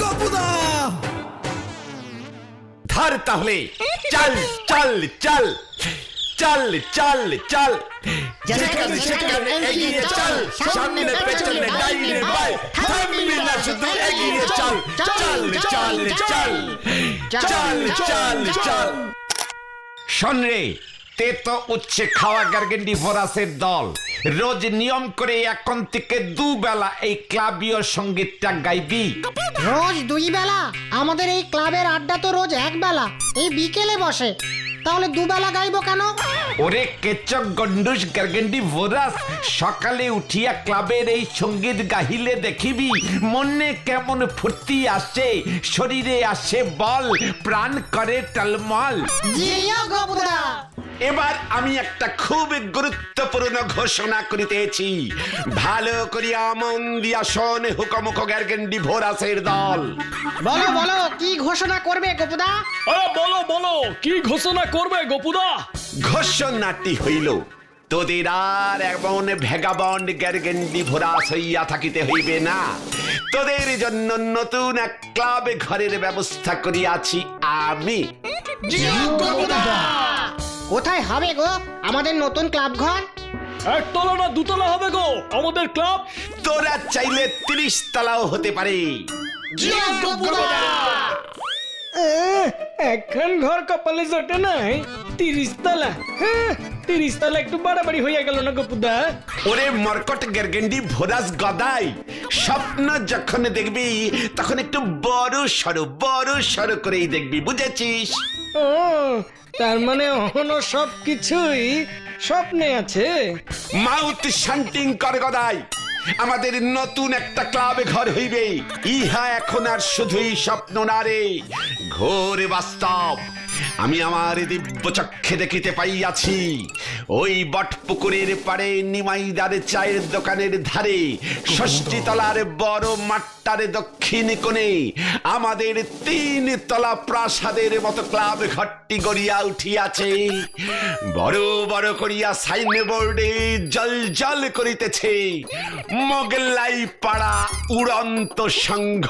গপুদা ধর তাহলে চল চল চল চল চল চল যেখানে সেখানে এগিয়ে চল সামনে পেছনে ডাইনে বাই থামবি না শুধু এগিয়ে চল চল চল চল চল চল চল শোন রে তে তো উচ্ছে খাওয়া গার্গেন্ডি ভরাসের দল রোজ নিয়ম করে এখন থেকে দুবেলা এই ক্লাবীয় সঙ্গীতটা গাইবি। রোজ দুই বেলা? আমাদের এই ক্লাবের আড্ডা তো রোজ এক বেলা, এই বিকেলে বসে, তাহলে দুবেলা গাইবো কেন? ওরে কেচক গন্ডুস গার্গেন্ডি ভরাস, সকালে উঠিয়া ক্লাবের এই সঙ্গীত গাহিলে দেখিবি মনে কেমন ফুর্তি আসে, শরীরে আসে বল, প্রাণ করে টলমল। জিও গপুদা। এবার আমি একটা খুব গুরুত্বপূর্ণ ঘোষণা করিতেছি, ভালো করিয়া মন দিয়া শোন হুকমুখ গার্গেন্ডি ভোরাসের দল। বলো বলো, কি ঘোষণা করবে গপুদা? আরে বলো বলো, কি ঘোষণা করবে গপুদা? ঘোষণাটি হইল, তোদের আর এমন ভেগাবন্ড গার্গেন্ডি ভোরাস হইয়া থাকিতে হইবে না। তোদের জন্য নতুন এক ক্লাব ঘরের ব্যবস্থা করিয়াছি আমি। কোথায় হবে গো আমাদের নতুন ক্লাব ঘর? একতলা না দুতলা হবে গো আমাদের ক্লাব? তোরা চাইলে 30 তলাও হতে পারে। এখন ঘর কপালে জোটে নাই, 30 তলা? 30 তলা একটু বাড়াবাড়ি হইয়া গেল না গপুদা? ওরে মরকট গার্গেন্ডি ভোরাস গদাই, স্বপ্ন যখন দেখবি তখন একটু বড় সড়ো করেই দেখবি, বুঝেছিস? ও তার মানে এখনো সব কিছুই স্বপ্নে আছে। মাউথ শান্টিং কর গদাই, আমাদের নতুন একটা ক্লাবে ঘর হইবে। ইহা এখন আর শুধুই স্বপ্ন না রে, ঘোর বাস্তব। আমি আমার দিব্য চক্ষে দেখিতে পাইয়াছি, ওই বটপুকুরের পাড়ে নিমাইদার চায়ের দোকানের ধারে ষষ্ঠী তলার বড় মাঠটার দক্ষিণ কোণে আমাদের 3 তলা প্রাসাদের মতো ক্লাব ঘরটি গড়িয়া উঠিয়াছে। বড় বড় করিয়া সাইনবোর্ডে জল জল করিতেছে, মোগলাই পাড়া উড়ন্ত সংঘ,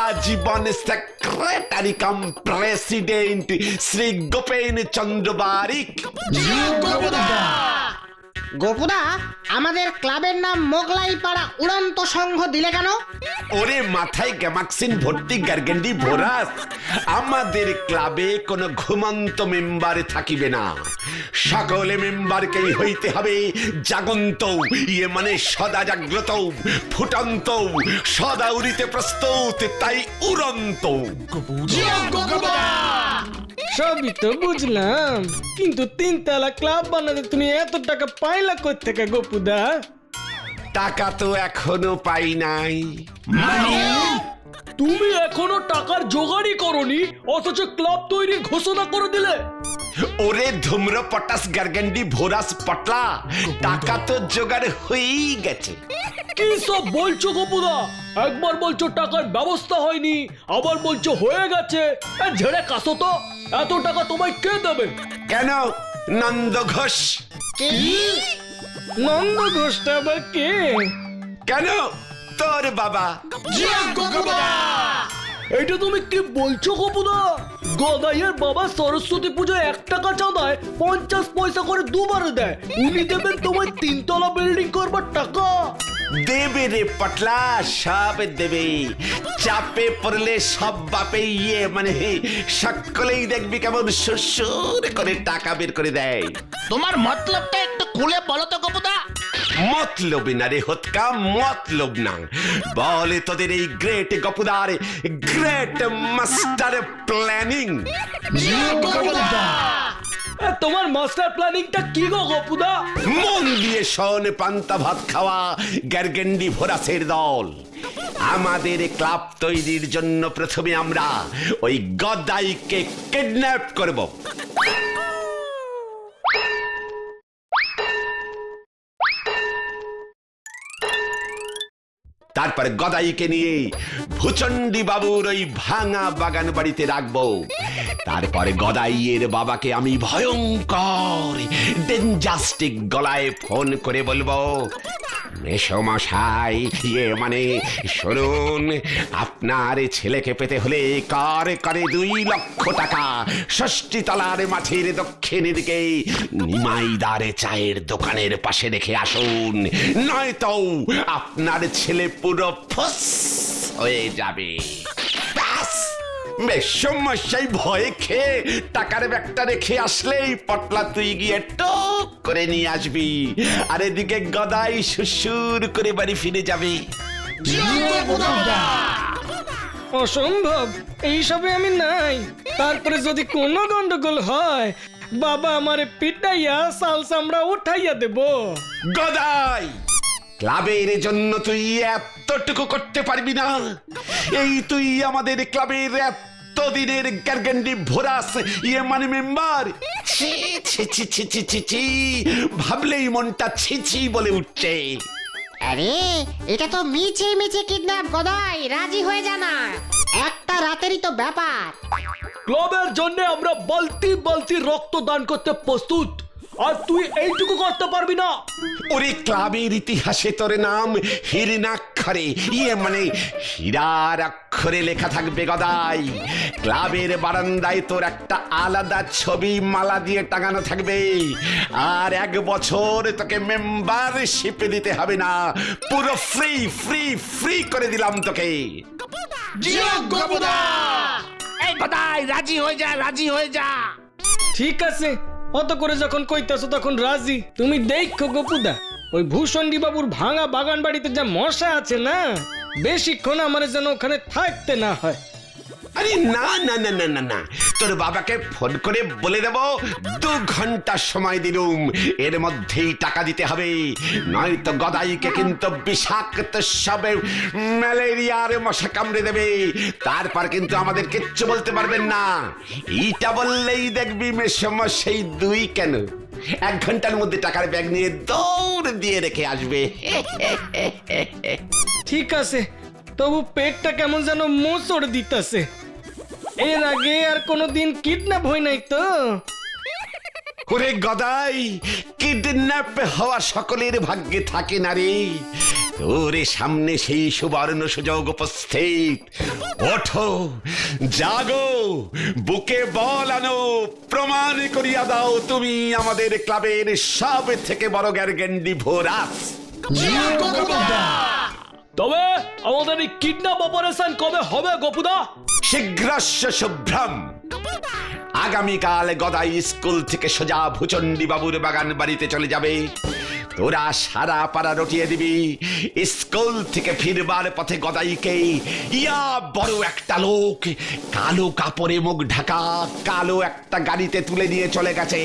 আজীবন সেক্রেটারি কাম প্রেসিডেন্ট শ্রী গোপেন চন্দ্র বারিক। গপুদা, আমাদের ক্লাবের নাম মোগলাই পাড়া উড়ন্ত সংঘ দিলে কেন? ওরে মাথায় গ্যামাক্সিন ভর্তি গার্গেন্ডি ভোরাস, আমাদের ক্লাবে কোনো ঘুমন্ত মেম্বার থাকিবে না, সকলে মেম্বারকেই হইতে হবে জাগন্ত, ইয়ে মানে সদা জাগ্রত, ফুটন্ত, সদা উড়িতে প্রস্তুত, তাই উড়ন্ত। সবই তো বুঝলাম, কিন্তু 3 তলা ক্লাব বানাতে তুমি এত টাকা পাইলা কই থেকে গপুদা? টাকা তো এখনো পাই নাই। তুমি এখনো টাকার জোগাড়ই করনি, অথচ ক্লাব তৈরির ঘোষণা করে দিলে। ওরে ধুম্র পটাস গার্গেন্ডি ভোরাস পটলা, টাকা তো জোগাড় হয়েই গেছে। কি সব বলছো গপুদা? একবার বলছো টাকার ব্যবস্থা হয়নি, আবার বলছো হয়ে গেছে। ঝেড়ে কাশো তো, এত টাকা তোমায় কে দেবে? কেন নন্দ ঘোষ? নন্দ ঘোষটা আবার কে? কেন তোর বাবা। এটা তুমি কি বলছো গপুদা? গদাইয়ের বাবা সরস্বতী পুজোয় 1 টাকা চাঁদায় 50 পয়সা করে দুবারে দেয়, উনি দেবেন তোমায় 3 তলা বিল্ডিং করবার টাকা? দেবে রে পটলা, সব দেবে। চাপে পড়লে সব বাপে ইয়ে মানে সকলেই দেখবি কেমন সুর করে টাকা বের করে দেয়। তোমার মতলবটা একটু খুলে বলো তো গপুদা। মতলব না রে হতকা, মতলব না। বলে তোদের এই গ্রেট গপুদার গ্রেট মাস্টার প্ল্যানিং। তোমার মাস্টার প্ল্যানিংটা কি গো গপুদা? মন দিয়ে শোন পান্তা ভাত খাওয়া গার্গেন্ডি ভোরাসের দল, আমাদের ক্লাব তৈরির জন্য প্রথমে আমরা ওই গদাইকে কিডন্যাপ করব। তারপর গদাইকে নিয়ে ভুচন্ডি বাবুর ওই ভাঙা বাগান বাড়িতে রাখবো। তারপরে গদাইয়ের বাবাকে আমি ভয়ঙ্কর ডেঞ্জাস্টিক গলায় ফোন করে বলবো, মেসমশাই, মানে শুনুন, আপনার ছেলেকে পেতে হলে করে 2 লক্ষ টাকা ষষ্ঠী তলার মাঠের দক্ষিণ দিকে নিমাইদারে চায়ের দোকানের পাশে রেখে আসুন, নয়তো আপনার ছেলে পুরো ফুস হয়ে যাবে। মেসমশাই ভয়ে খেয়ে টাকার ব্যাগটা রেখে আসলেই পটলা তুই গিয়ে টক করে নিয়ে আসবি, আর এদিকে গদাই শ্বশুর করে বাড়ি ফিরে যাবে। অসম্ভব, এইসবে আমি নাই। তারপরে যদি কোনো গন্ডগোল হয়, বাবা আমারে পিটাইয়া সাল চামড়া উঠাইয়া দেব। গদাই, ক্লাবের জন্য তুই এতটুকু করতে পারবি না? এই তুই আমাদের ক্লাবের এতদিনের গ্যারগেন্ডি ভোরাস মানে মেম্বার। ছি ছি ছি ছি ছি ছি ছি, ভাবলেই মনটা ছিছি বলে উঠছে। আরে এটা তো মিছে মিছে কিডন্যাপ গদাই, রাজি হয়ে জানা, একটা রাতেরই তো ব্যাপার। ক্লাবের জন্য আমরা বালতি বালতি রক্ত দান করতে প্রস্তুত, আর তুই এইটুকু করতে পারবি না? ওরে ক্লাবের ইতিহাসে তোর নাম হিরণাক্ষরে মানে হীরার অক্ষরে লেখা থাকবে গদাই। ক্লাবের বারান্দায় তোর একটা আলাদা ছবি মালা দিয়ে টাঙানো থাকবে, আর 1 বছর তোকে মেম্বারশিপ দিতে হবে না, পুরো ফ্রি ফ্রি ফ্রি করে দিলাম তোকে। এই গদাই, রাজি হয়ে যা, রাজি হয়ে যা। ঠিক আছে, অত করে যখন কইতাছো তখন রাজি। তুমি দেখো গপুদা, ওই ভূষণ্ডী বাবুর ভাঙা বাগান বাড়িতে যা মশা আছে না, বেশিক্ষণ আমার যেন ওখানে থাকতে না হয়। আরে না না না না না না, তোর বাবাকে ফোন করে বলে দেব 2 ঘন্টা সময় দিলুম, এর মধ্যেই টাকা দিতে হবে, নয়তো গদাইকে কিন্তু বিষাক্ত সবে ম্যালেরিয়ার মশা কামড়ে দেবে, তারপর কিন্তু আমাদের কিচ্ছু বলতে পারবেন না। এইটা বললেই দেখবি মেসমশাই 2 কেন 1 ঘন্টার মধ্যে টাকার ব্যাগ নিয়ে দৌড় দিয়ে রেখে আসবে। ঠিক আছে, তবু পেটটা কেমন যেন মোচড় দিতেছে। এর আগে আর কোনোদিন কিডন্যাপ হয় নাই তো? ওরে গদাই, কিডন্যাপ হওয়া সকলের ভাগ্যে থাকে না রে। তোরে সামনে সেই সুবর্ণ সুযোগ উপস্থিত। ওঠো, জাগো, বুকে বল আনো, প্রমাণ করিয়া দাও তুমি আমাদের ক্লাবের সব থেকে বড় গ্যারগেন্ডি ভোরাস। তবে আমাদের এই কিডন্যাপ অপারেশন কবে হবে গপুদা? শীঘ্রস্য শুভ্রম। আগামীকাল গদাই স্কুল থেকে সোজা ভূচন্ডী বাবুর বাগান বাড়িতে চলে যাবে। তোরা সারা পাড়া রটিয়ে দিবি। স্কুল থেকে ফিরবার পথে গদাইকে ইয়া বড় একটা লোক কালো কাপড়ে মুখ ঢাকা কালো একটা গাড়িতে তুলে নিয়ে চলে গেছে।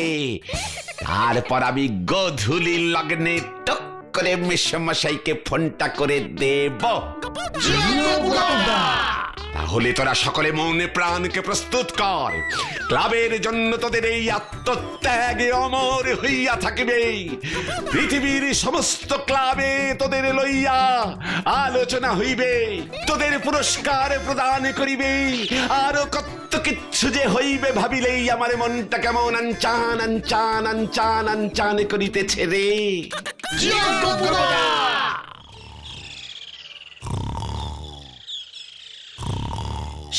তারপর আমি গধূলি লগ্নে টক করে মেসমশাইকে ফোনটা করে দেব। তাহলে তোরা সকলে মনে প্রাণকে প্রস্তুত কর। ক্লাবের জন্য তোদের এই আত্মত্যাগ অমর হইয়া থাকিবে। পৃথিবীর সমস্ত ক্লাবে তোদের লইয়া আলোচনা হইবে, তোদের পুরস্কার প্রদান করিবে, আরো কত কিচ্ছু যে হইবে ভাবিলেই আমার মনটা কেমন আনচান আনচান আনচান আনচান করিতেছে রে।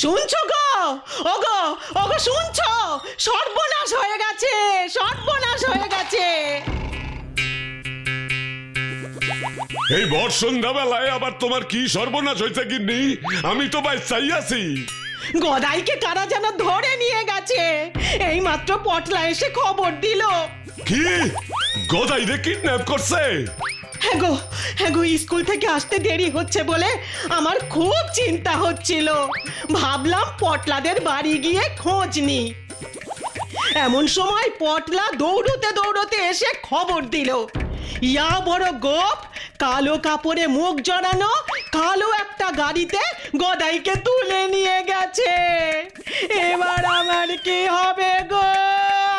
শুনছো গো? ওগো ওগো শুনছো? সর্বনাশ হয়ে গেছে, সর্বনাশ হয়ে গেছে। এই ভর সন্ধ্যাবেলায় আবার তোমার কি সর্বনাশ হয়েছে গিন্নি? আমি তো বাচ্চাই আছি। গদাইকে কারা যেন ধরে নিয়ে গেছে, এই মাত্র পটলা এসে খবর দিল। কি গদাই রে কিডন্যাপ করছে? হ্যাঁ গো, স্কুল থেকে আসতে দেরি হচ্ছে বলে আমার খুব চিন্তা হচ্ছিল। ভাবলাম পটলাদের বাড়ি গিয়ে খোঁজ নি। এমন সময় পটলা দৌড়তে দৌড়তে এসে খবর দিল, ইয়া বড় গোপ কালো কাপড়ে মুখ জড়ানো কালো একটা গাড়িতে গদাইকে তুলে নিয়ে গেছে। এবার আমার কি হবে গো,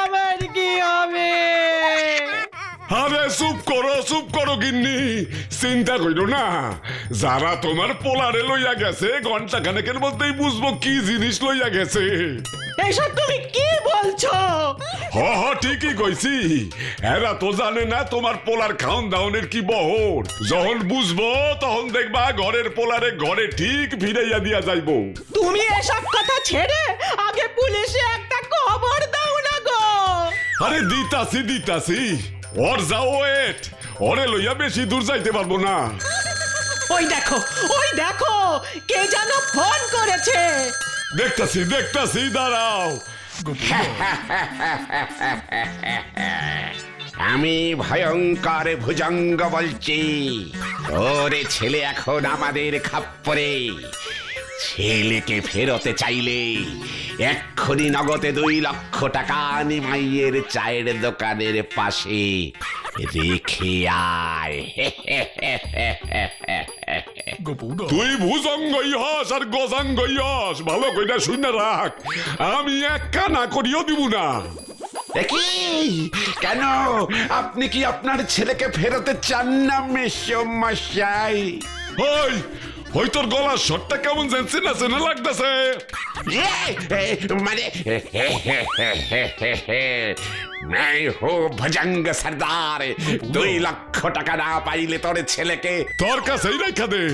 আমার কি হবে? আরে চুপ করো গিন্নি, চিন্তা কইরো না। যারা তোমার পোলারে লইয়া গেছে ঘন্টা খানেকের মধ্যেই বুঝবো কি জিনিস লইয়া গেছে। এসব তুমি কি বলছো? হ ঠিকই কইছি। এরা তো জানে না তোমার পোলার খাওন দাওনের কি বহর। যখন বুঝবো তখন দেখবা ঘরের পোলারে ঘরে ঠিক ফিরাইয়া দিয়া যাইবো। তুমি এসব কথা ছেড়ে আগে পুলিশে একটা খবর দাও না গো। আরে দিতাছি ওর যাও ওয়েট, ওরে লইয়া বেশি দূর যাইতে পারবো না। ওই দেখো কে যেন ফোন করেছে। দেখতাছি দাঁড়াও। আমি ভয়ঙ্কর ভুজঙ্গ বলছি, ওরে ছেলে এখন আমাদের খাপ্পরে। ছেলেকে ফেরতে চাইলে এক্ষুনি নগদে 2 লক্ষ টাকা নিমাইয়ের চায়ের দোকানের পাশে রেখে আয়। তুই ভুজঙ্গই হস আর গজাঙ্গই হস, ভালো কইরা শুনে রাখ। আমি এক কানা করিও দিব না। কি কেন? আপনি কি আপনার ছেলেকে ফেরতে চান না মেসমশাই? ওই তোর গলার শটটা কেমন চেনা লাগতেছে। মানে मैं हूँ भुजंग सरदार। 2 লক্ষ টাকা না পাইলে তোর ছেলেকে তোর কাছেই রেখা দে।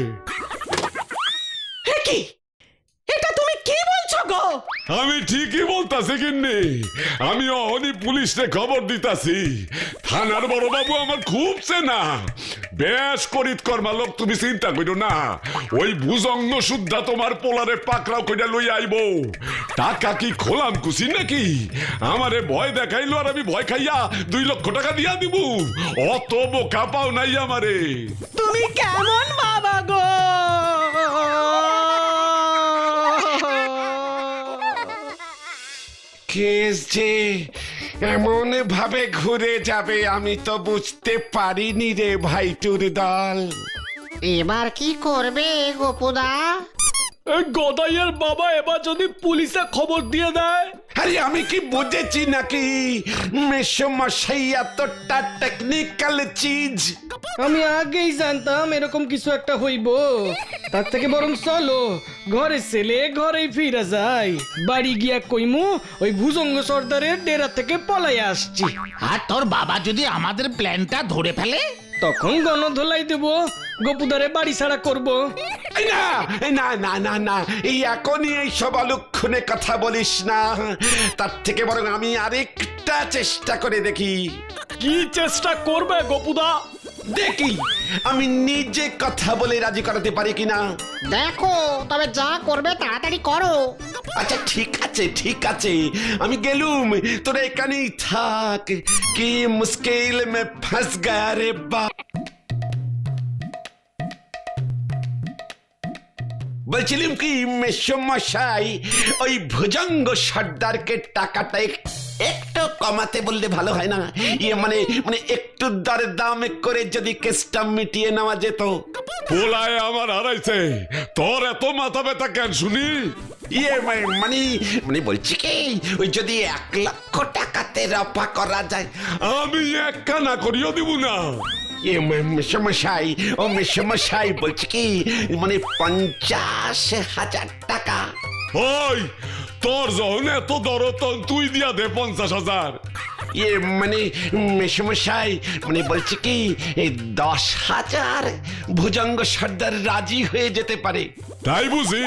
কি এটা তুমি কি বলছো গো? আমি ঠিকই বলতাছি গিন্নি, আমি অহনি পুলিশে খবর দিতাছি। থানার বড় বাবু আমার খুব চেনা, বেশ করিত কর্মা লোক, তুমি চিন্তা করো না। ওই ভুজঙ্গ শুদ্ধা তোমার পোলারে পাকড়াও কইরা লই আইবো। টাকা কি খোলাম কুছি নাকি? আমারে ভয় দেখাইলো আর আমি ভয় খাইয়া 2 লক্ষ টাকা দিয়া দিব? অত বোকা পাও নাই আমারে। তুমি কেমন বাবা গো? কেস যে এমন ভাবে ঘুরে যাবে আমি তো বুঝতে পারিনি রে ভাইটুর দল। এবার কি করবে গোপুদা? গদাইয়ের বাবা এবার যদি পুলিশে খবর দিয়ে দেয়? আরে আমি কি বুঝেছি নাকি মেসমশাই এতটা টেকনিক্যাল চিজ? আমি আগেই জানতাম এরকম কিছু একটা হইব। তার থেকে বরং চলো ঘরে ছেলে ঘরেই ফিরে যাই। বাড়ি গিয়া কইমু ওই ভুজঙ্গ সর্দারের ডেরা থেকে পলাই আসছি। আর তোর বাবা যদি আমাদের প্ল্যানটা ধরে ফেলে? তখন গণধোলাই দেব, গোপুদারে বাড়ি ছাড়া করব। না না না না না, এই এখনই এই সব অলক্ষণে কথা বলিস না। তার থেকে বরং আমি আরেকটা চেষ্টা করে দেখি। কি চেষ্টা করবে গোপুদা? দেখি আমি নিজে কথা বলে রাজি করাতে পারি কিনা। দেখো, তবে যা করবে তাড়াতাড়ি করো। আচ্ছা ঠিক আছে আমি গেলুম, তোরা এখানেই থাক। কি মুশকিল মে ফাঁস গয়া রে বাপ। বলছিলাম কি মেসমশাই, ওই ভুজঙ্গ সর্দারকে টাকাটা একটু কমাতে বললে ভালো হয় না? মানে একটু দাম করে যদি কেসটা মিটিয়ে নেওয়া যেত। পোলায় আমার হারাইছে, তোর এত মাথা ব্যথা কেন শুনি? মানে বলছি কি, ওই যদি 1 লক্ষ টাকাতে রফা করা যায়। আমি এক কানা করিও দিব না। মেসমশাই বলছি কি, মানে 50,000 টাকা। ওই তোর যখন এত দরতন তুই দিয়া দে 50,000। মানে মেসমশাই মানে বলছি কি, এই 10,000 ভুজঙ্গ সর্দার রাজি হয়ে যেতে পারে। তাই বুঝি?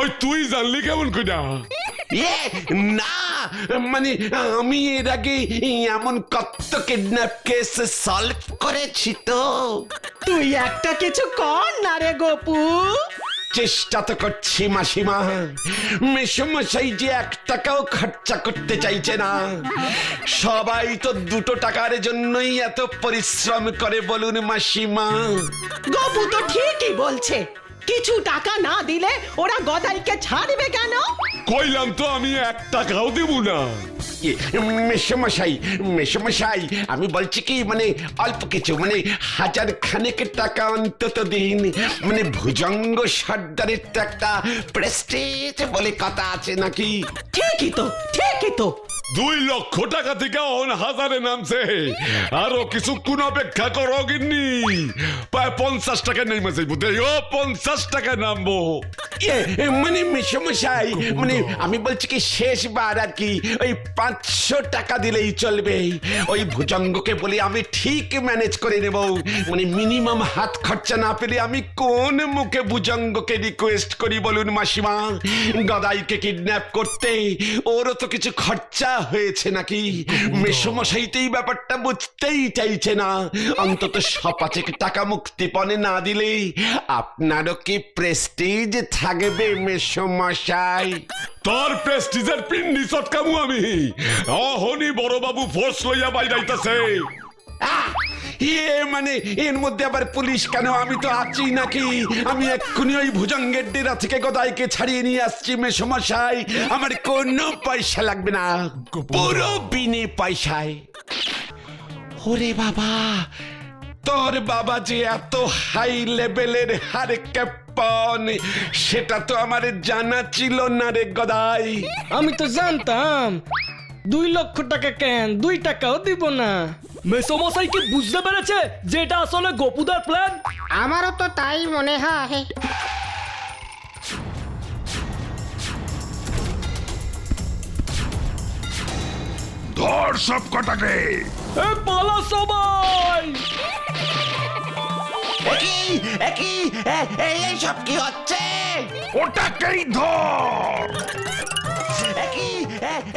ওই তুই জানলি কেমন কইরা? না মানে আমি এর আগে এমন কত কিডন্যাপ কেস সলভ করেছি তো। তুই একটা কিছু কর না রে গোপু। চেষ্টা তো করছি মাসিমা। মেসমশাই যে 1 টাকাও খরচা করতে চাইছে না। সবাই তো 2 টাকার জন্যই এত পরিশ্রম করে বলুন মাসিমা। গোপু তো ঠিকই বলছে, কিছু টাকা না দিলে ওরা গদাইকে ছাড়বে কেন? কইলাম তো আমি 1 টাকাও দিব না। মেসমশাই আমি বলছি কি, মানে অল্প কিছু, মানে 1000 খানেক টাকা অন্তত দিন। মানে ভুজঙ্গ সর্দারের তো একটা প্রেস্টিজ বলে কথা আছে নাকি? ঠিকই তো 2 লক্ষ টাকা থেকে 1000-এ নামছে। আরো কিছুক্ষণ অপেক্ষা করো গিন্নি, প্রায় 50 টাকা নেমে যাইব। ও 50 টাকা নামবো। মানে মেসমশাই, মানে আমি বলছি কি শেষবার আর কি ওই 500 টাকা দিলেই চলবে। ওই ভুজঙ্গকে বলি আমি ঠিক ম্যানেজ করে নেব। মানে মিনিমাম হাত খরচা না পেলে আমি কোন মুখে ভুজঙ্গকে রিকোয়েস্ট করি বলুন মাসিমা? গদাইকে কিডন্যাপ করতে ওরও তো কিছু খরচা হয়েছে নাকি? মেসমশাইতেই ব্যাপারটা বুঝতেই চাইছে না। অন্তত 5 টাকা মুক্তিপণে না দিলে আপনারও কি প্রেস্টিজ থাকবে মেসমশাই? তোর প্রেস্টিজের পিন্ডি চটকামু আমি। অহনি বড় বাবু ফোর্স লইয়া বাইরাইতাছে। মানে এর মধ্যে আবার পুলিশ কেন? আমি তো আছি নাকি? আমি এক্ষুনি ওই ভুজঙ্গের ডেরা থেকে গদাইকে ছাড়িয়ে নিয়ে আসছি মেসমশাই। আমার কোনো পয়সা লাগবে না, পুরো বিনে পয়সায়। ওরে বাবা, তোর বাবা যে এত হাই লেভেলের হার ক্যাপ্টন, সেটা তো আমার জানা ছিল না রে গদাই। আমি তো জানতাম 2 লক্ষ টাকা কেন 2 টাকাও দিব না। মেসোমশাই কি বুঝতে পেরেছে যে এটা আসলে গোপুদার প্ল্যান? আমারও তো তাই মনে হয়। ধর সব কটাকে। এ পালা সবাই! এইসব কি হচ্ছে? ওটাকেই ধর।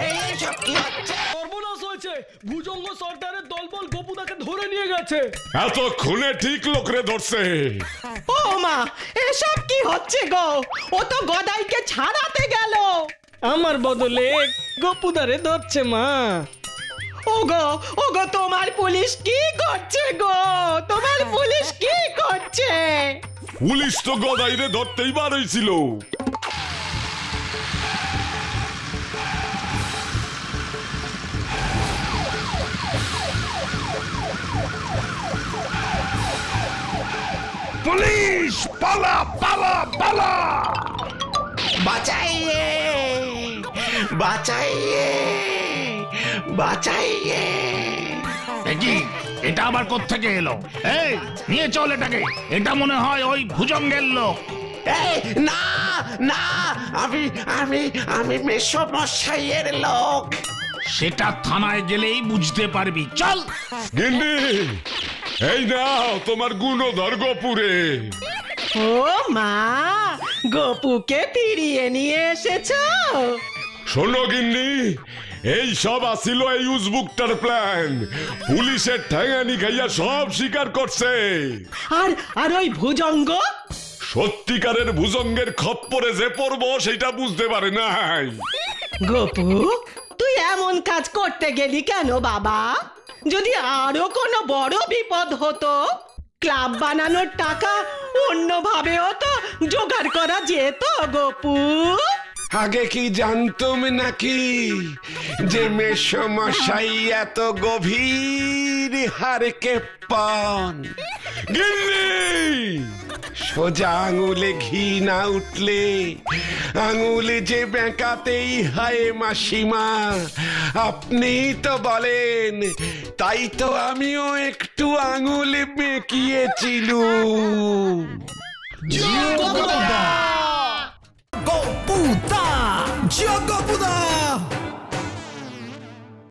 এইসব কি হচ্ছে? সর্বনাশ হয়েছে, ভুজঙ্গ সর্দারের দলবল গোপুদাকে ধরে নিয়ে গেছে। এতক্ষণে ঠিক লোকরে ধরছে। ও মা, এসব কি হচ্ছে গো? ও তো গদাইকে ছাড়াতে গেল। আমার বদলে গপুদারে ধরছে মা। ওগো ওগো, তোমার পুলিশ কি করছে গো? তোমার পুলিশ কি করছে? পুলিশ তো গদাইরে ধরতেই বার হইছিল। পুলিশ পালা পালা পালা! বাঁচাইয়ে, বাঁচাইয়ে, বাঁচাইয়ে। কি এটা আবার কোত্থেকে এলো? এই নিয়ে চল এটাকে, এটা মনে হয় ওই ভুজঙ্গের লোক। এই না না, আমি আমি আমি মেসমশাইয়ের লোক। সেটা থানায় গেলেই বুঝতে পারবি। চল। গিন্নি, এই নাও তোমার গুণধর গোপুরে। ও মা, গপুকে ফিরিয়ে নিয়ে এসেছো? শোনো গিন্নি, এই সব আসিল এই উজবুকটার প্ল্যান। পুলিশের ঠ্যাঙানি খাইয়া সব স্বীকার করছে। আর আর ওই ভুজঙ্গ? সত্যিকারের ভুজঙ্গের খপ্পরে যে পড়বো সেটা বুঝতে পারে নাই। গপু, তুই এমন কাজ করতে গেলি কেন বাবা? যদি আরো কোনো বড় বিপদ হতো, ক্লাব বানানোর টাকা অন্যভাবেও তো জোগাড় করা যেত গপু। আগে কি জানতুম নাকি যে মেসমশাই এত গভীর হারকে পান? গিন্নি, সোজা আঙুলে ঘি না উঠলে আঙুলে যে বেঁকাতেই হয় মাসিমা। আপনি তো বলেন, তাই তো আমিও একটু আঙুলে বেঁকিয়েছিলুম। Gopuda! Jogopuda!